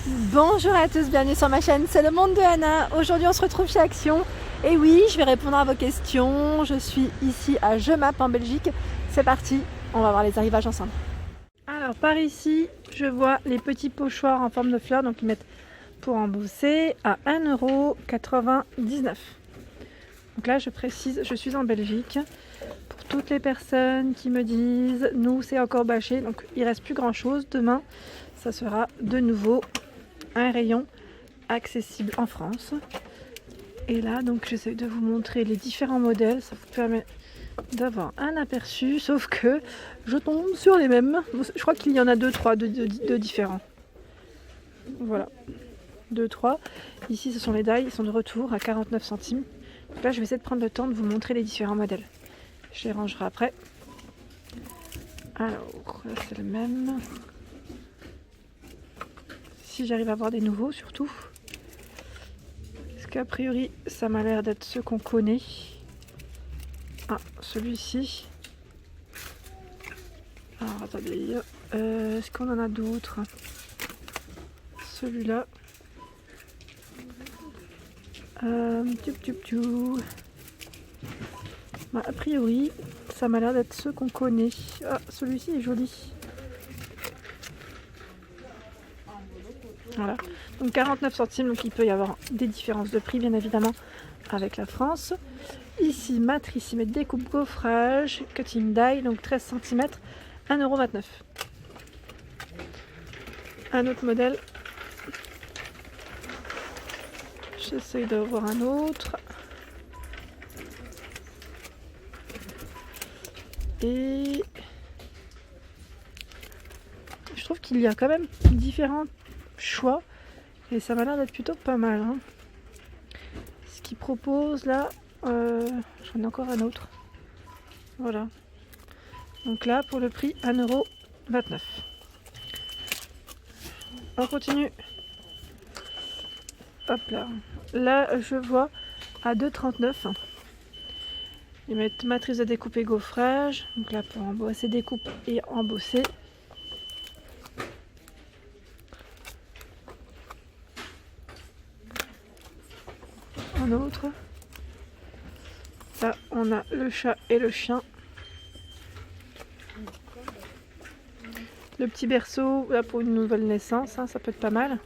Bonjour à tous, bienvenue sur ma chaîne, c'est le monde de Anna. Aujourd'hui on se retrouve chez Action. Et oui, je vais répondre à vos questions. Je suis ici à Jemappes en Belgique. C'est parti, on va voir les arrivages ensemble. Alors par ici, je vois les petits pochoirs en forme de fleurs, donc ils mettent pour embosser à 1,99 €. Donc là je précise, je suis en Belgique. Pour toutes les personnes qui me disent, nous c'est encore bâché, donc il reste plus grand chose. Demain, ça sera de nouveau un rayon accessible en France. Et là donc j'essaie de vous montrer les différents modèles, ça vous permet d'avoir un aperçu, sauf que je tombe sur les mêmes. Je crois qu'il y en a 2-3 de différents. Voilà, 2-3. Ici ce sont les dailles, ils sont de retour à 49 centimes. Donc là je vais essayer de prendre le temps de vous montrer les différents modèles. Je les rangerai après. Alors là c'est le même. Si j'arrive à voir des nouveaux surtout. Parce qu'a priori ça m'a l'air d'être ceux qu'on connaît. Ah, celui-ci. Alors attendez, est-ce qu'on en a d'autres? Celui-là. Bah, a priori, ça m'a l'air d'être ceux qu'on connaît. Ah, celui-ci est joli. Voilà, donc 49 centimes, donc il peut y avoir des différences de prix bien évidemment avec la France. Ici, matricime découpe gaufrage, cutting die, donc 13 cm, 1,29 €. Un autre modèle. J'essaye de voir un autre. Et je trouve qu'il y a quand même différents choix et ça m'a l'air d'être plutôt pas mal, hein. Ce qu'ils proposent là, j'en ai encore un autre. Voilà. Donc là, pour le prix, 1,29 €. On continue. Hop là. Là, je vois à 2,39 €. Ils mettent matrice de découpe et gaufrage. Donc là, pour embosser, découpe et embosser. Un autre. Là, on a le chat et le chien. Le petit berceau, là pour une nouvelle naissance, hein, ça peut être pas mal.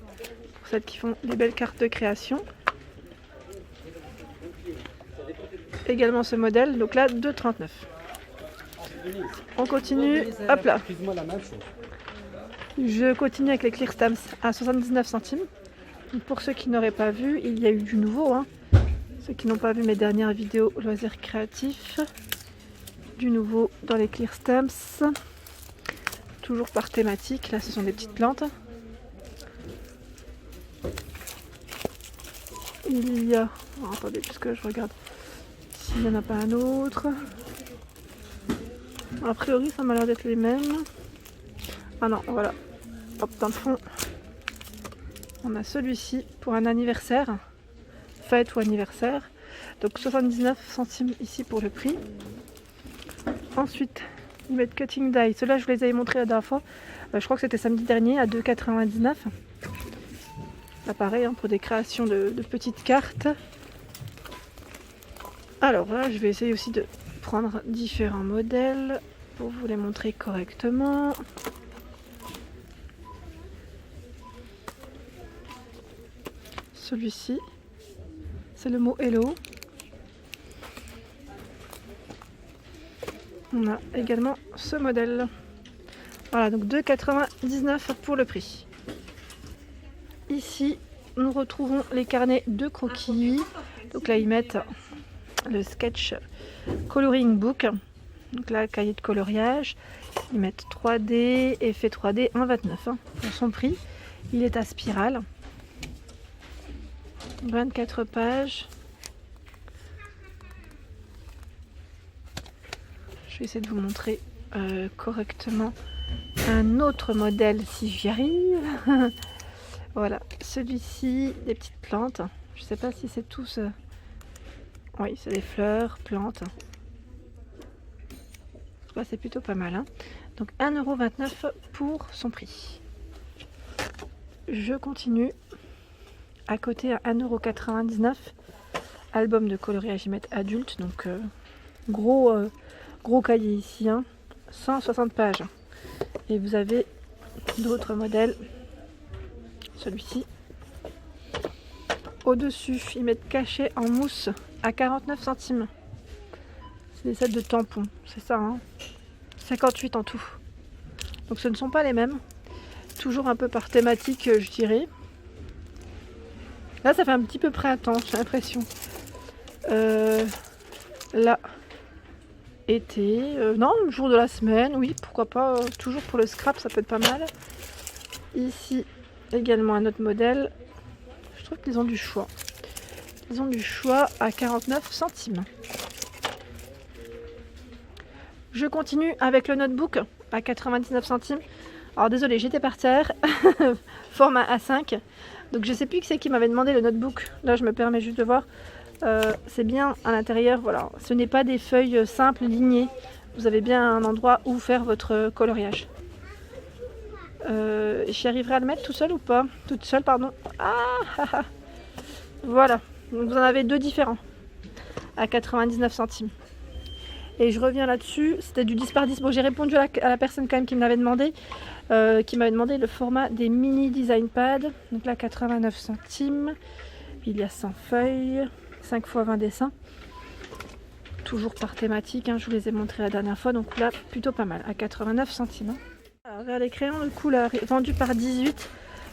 Pour celles qui font les belles cartes de création. Également ce modèle, donc là 2,39 €. On continue, hop là. Je continue avec les clear stamps à 79 centimes. Donc pour ceux qui n'auraient pas vu, il y a eu du nouveau, hein. Ceux qui n'ont pas vu mes dernières vidéos loisirs créatifs, du nouveau dans les clear stamps, toujours par thématique. Là ce sont des petites plantes. Il y a, oh, attendez, puisque je regarde s'il n'y en a pas un autre. A priori ça m'a l'air d'être les mêmes. Ah non, voilà, hop, dans le fond on a celui-ci pour un anniversaire, fête ou anniversaire, donc 79 centimes ici pour le prix. Ensuite ils mettent cutting die, ceux-là je vous les avais montrés la dernière fois, je crois que c'était samedi dernier à 2,99 €. Là pareil, hein, pour des créations de petites cartes. Alors là je vais essayer aussi de prendre différents modèles pour vous les montrer correctement. Celui-ci, c'est le mot hello. On a également ce modèle. Voilà, donc 2,99 € pour le prix. Ici, nous retrouvons les carnets de croquis. Donc là, ils mettent le sketch coloring book. Donc là, cahier de coloriage. Ils mettent 3D, effet 3D, 1,29 € pour son prix. Il est à spirale. 24 pages. Je vais essayer de vous montrer correctement un autre modèle si j'y arrive. Voilà, celui-ci, des petites plantes. Je ne sais pas si c'est tous... Oui, c'est des fleurs, plantes. C'est plutôt pas mal, hein. Donc 1,29 € pour son prix. Je continue. À côté, à 1,99 €, album de coloriage y mettre adulte, donc gros cahier ici, hein, 160 pages. Et vous avez d'autres modèles, celui-ci. Au-dessus, ils mettent cachet en mousse à 49 centimes. C'est des sets de tampons, c'est ça, hein, 58 en tout. Donc ce ne sont pas les mêmes. Toujours un peu par thématique, je dirais. Là, ça fait un petit peu printemps, j'ai l'impression. Là, été. Non, le jour de la semaine, oui, pourquoi pas. Toujours pour le scrap, ça peut être pas mal. Ici, également un autre modèle. Je trouve qu'ils ont du choix. Ils ont du choix à 49 centimes. Je continue avec le notebook à 99 centimes. Alors désolé, j'étais par terre. Format A5. Donc je sais plus qui c'est qui m'avait demandé le notebook. Là, je me permets juste de voir. C'est bien à l'intérieur, voilà. Ce n'est pas des feuilles simples, lignées. Vous avez bien un endroit où faire votre coloriage. J'y arriverai à le mettre tout seul ou pas? Toute seule, pardon. Ah. Voilà. Donc vous en avez deux différents à 99 centimes. Et je reviens là-dessus, c'était du 10 par 10. Bon, j'ai répondu à la personne quand même qui me l'avait demandé, le format des mini design pads. Donc là, 89 centimes. Il y a 100 feuilles, 5 x 20 dessins. Toujours par thématique, hein, je vous les ai montrés la dernière fois. Donc là, plutôt pas mal, à 89 centimes. Hein. Alors, vers les crayons de couleur, vendus par 18.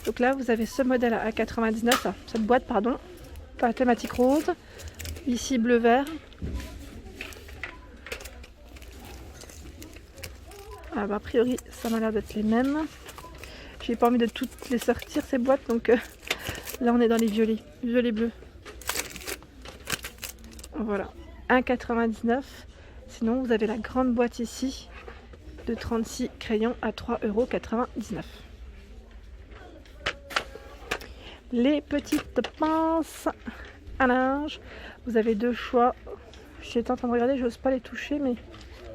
Donc là, vous avez ce modèle à 99, cette boîte, pardon, par thématique rose. Ici, bleu-vert. Ah bah, a priori, ça m'a l'air d'être les mêmes. J'ai pas envie de toutes les sortir, ces boîtes, donc là, on est dans les violets, violet-bleu. Voilà, 1,99 €. Sinon, vous avez la grande boîte ici de 36 crayons à 3,99 €. Les petites pinces à linge, vous avez deux choix. J'étais en train de regarder, j'ose pas les toucher, mais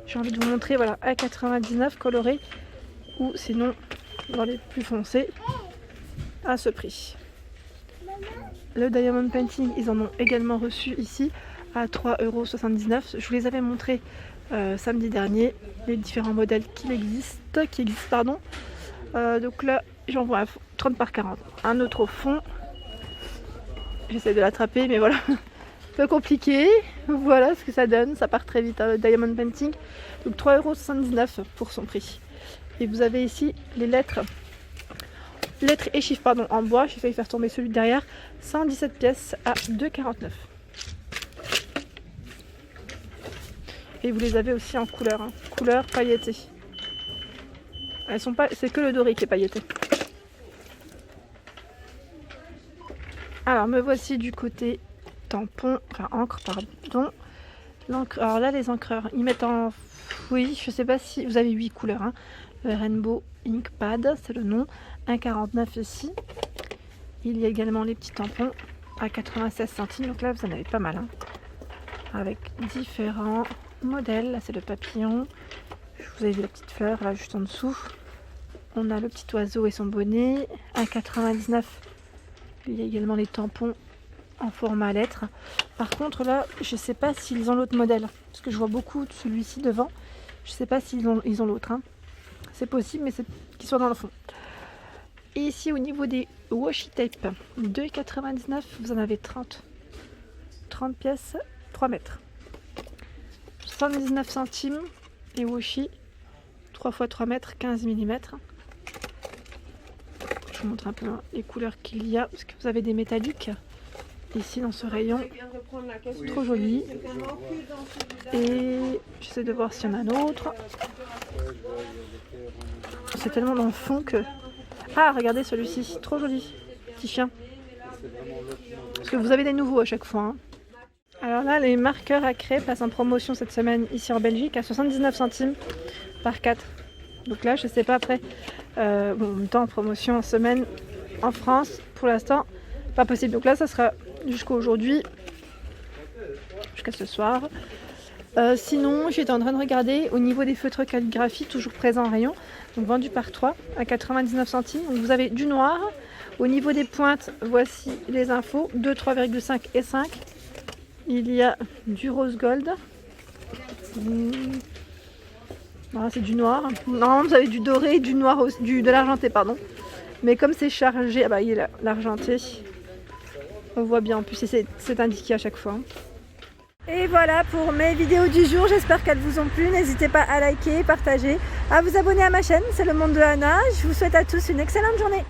j'ai envie de vous montrer, voilà, à 99 coloré, ou sinon dans les plus foncés à ce prix. Le Diamond Painting, ils en ont également reçu ici à 3,79 €. Je vous les avais montrés samedi dernier, les différents modèles qui existent, donc là, j'en vois un 30 par 40. Un autre au fond. J'essaie de l'attraper, mais voilà. Un peu compliqué. Voilà ce que ça donne. Ça part très vite, hein, le Diamond Painting. Donc 3,79 € pour son prix. Et vous avez ici les lettres et chiffres en bois. J'ai failli faire tomber celui de derrière. 117 pièces à 2,49 €. Et vous les avez aussi en couleur, hein, couleur pailletée. Elles sont pas, c'est que le doré qui est pailleté. Alors me voici du côté tampon, enfin encre, pardon. L'encre, alors là les encreurs, ils mettent en, oui, je sais pas si vous avez 8 couleurs, hein. Le Rainbow Ink Pad, c'est le nom, 1,49 € ici. Il y a également les petits tampons à 96 centimes, donc là vous en avez pas mal, hein, avec différents modèles. Là c'est le papillon, vous avez vu la petite fleur là juste en dessous. On a le petit oiseau et son bonnet, 1,99 €. Il y a également les tampons en format lettre. Par contre là, je sais pas s'ils ont l'autre modèle, parce que je vois beaucoup de celui-ci devant. Je sais pas s'ils ont l'autre, hein. C'est possible, mais c'est qu'ils soient dans le fond. Et ici au niveau des washi tape, 2,99 €, vous en avez 30 pièces, 3 mètres. 79 centimes les washi, 3 x 3 mètres, 15 mm. Je vous montre un peu les couleurs qu'il y a, parce que vous avez des métalliques ici dans ce rayon. Trop joli. Et j'essaie de voir s'il y en a un autre. C'est tellement dans le fond que... Ah, regardez celui-ci, trop joli. Petit chien. Parce que vous avez des nouveaux à chaque fois, hein. Alors là, les marqueurs à craie passent en promotion cette semaine ici en Belgique à 79 centimes par 4. Donc là, je sais pas après. Bon, en même temps, en promotion en semaine en France, pour l'instant, pas possible. Donc là, ça sera jusqu'à aujourd'hui, jusqu'à ce soir. Sinon, j'étais en train de regarder au niveau des feutres calligraphie, toujours présents en rayon, donc vendus par 3 à 99 centimes. Donc vous avez du noir Au niveau des pointes, voici les infos, 2, 3,5 et 5. Il y a du rose gold. Voilà, c'est du noir. Normalement vous avez du doré et du noir, de l'argenté pardon. Mais comme c'est chargé, ah bah il est l'argenté. On voit bien, en plus c'est indiqué à chaque fois. Et voilà pour mes vidéos du jour, j'espère qu'elles vous ont plu. N'hésitez pas à liker, partager, à vous abonner à ma chaîne, c'est le monde de Anna. Je vous souhaite à tous une excellente journée.